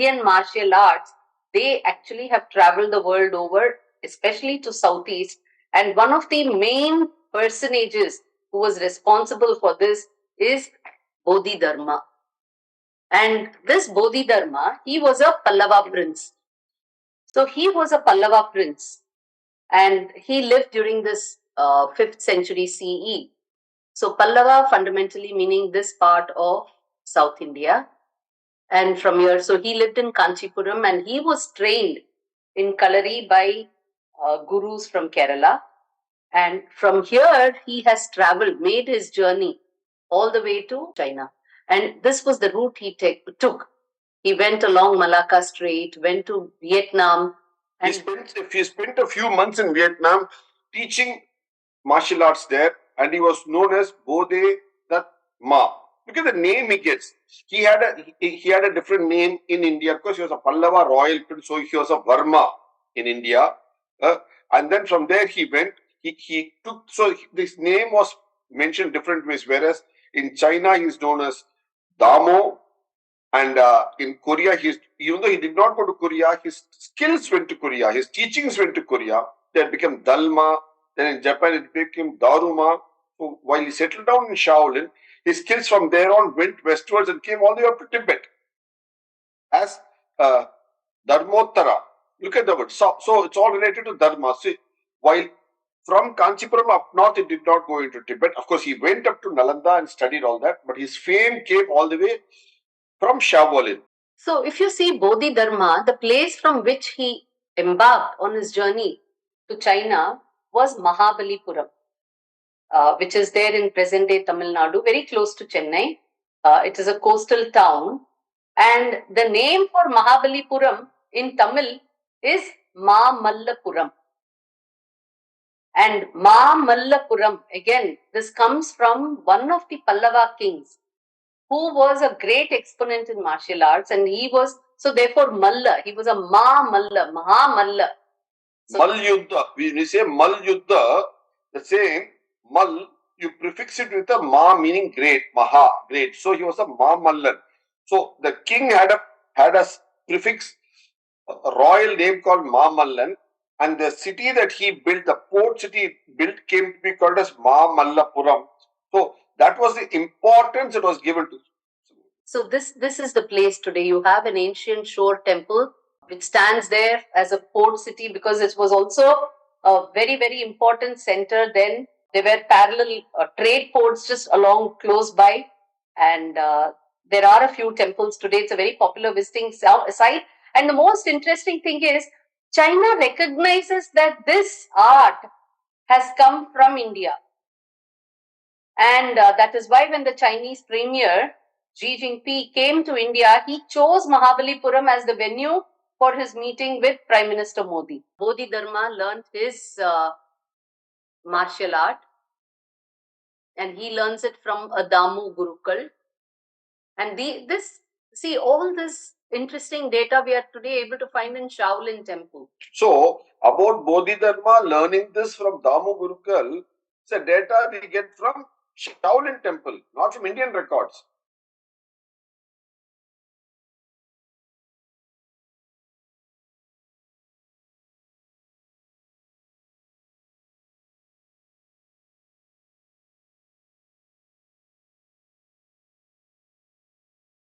Indian martial arts, they actually have traveled the world over, especially to Southeast. And one of the main personages who was responsible for this is Bodhidharma. And this Bodhidharma, he was a Pallava prince. So he was a Pallava prince and he lived during this 5th century CE. So Pallava fundamentally meaning this part of South India. And from here, so he lived in Kanchipuram and he was trained in Kalari by gurus from Kerala. And from here, he has traveled, made his journey all the way to China. And this was the route he took. He went along Malacca Strait, went to Vietnam. And he spent a few months in Vietnam teaching martial arts there, and he was known as Bodhidharma. Look at the name he gets. He had a different name in India because he was a Pallava royal prince, so he was a Varma in India. And then from there he went. He took, so this name was mentioned different ways, whereas in China he is known as Damo, and in Korea, even though he did not go to Korea, his skills went to Korea, his teachings went to Korea. They had become Dalma. Then in Japan it became Daruma. So while he settled down in Shaolin, his skills from there on went westwards and came all the way up to Tibet as Dharmottara. Look at the word. So it's all related to Dharma. See, while from Kanchipuram up north, he did not go into Tibet. Of course, he went up to Nalanda and studied all that, but his fame came all the way from Shaolin. So if you see Bodhidharma, the place from which he embarked on his journey to China was Mahabalipuram, which is there in present-day Tamil Nadu, very close to Chennai. It is a coastal town. And the name for Mahabalipuram in Tamil is Mallapuram. And Mallapuram, again, this comes from one of the Pallava kings who was a great exponent in martial arts, and he was, so therefore Malla, he was a Mahamalla. So, Mal Yuddha, when we say Mal Yuddha, the same Mal, you prefix it with a Ma meaning great, Maha, great. So he was a Mamallan. So the king had a prefix, a royal name called Mamallan, and the city that he built, the port city he built, came to be called as Mallapuram. So that was the importance it was given to. So this is the place today. You have an ancient shore temple which stands there as a port city because it was also a very, very important center then. There were parallel trade ports just along close by, and there are a few temples today. It's a very popular visiting site. And the most interesting thing is China recognizes that this art has come from India. And that is why when the Chinese premier, Xi Jinping, came to India, he chose Mahabalipuram as the venue for his meeting with Prime Minister Modi. Bodhidharma learned his martial art, and he learns it from a Damu Gurukul. And all this interesting data we are today able to find in Shaolin Temple. So, about Bodhidharma learning this from Damu Gurukul, it's a data we get from Shaolin Temple, not from Indian records.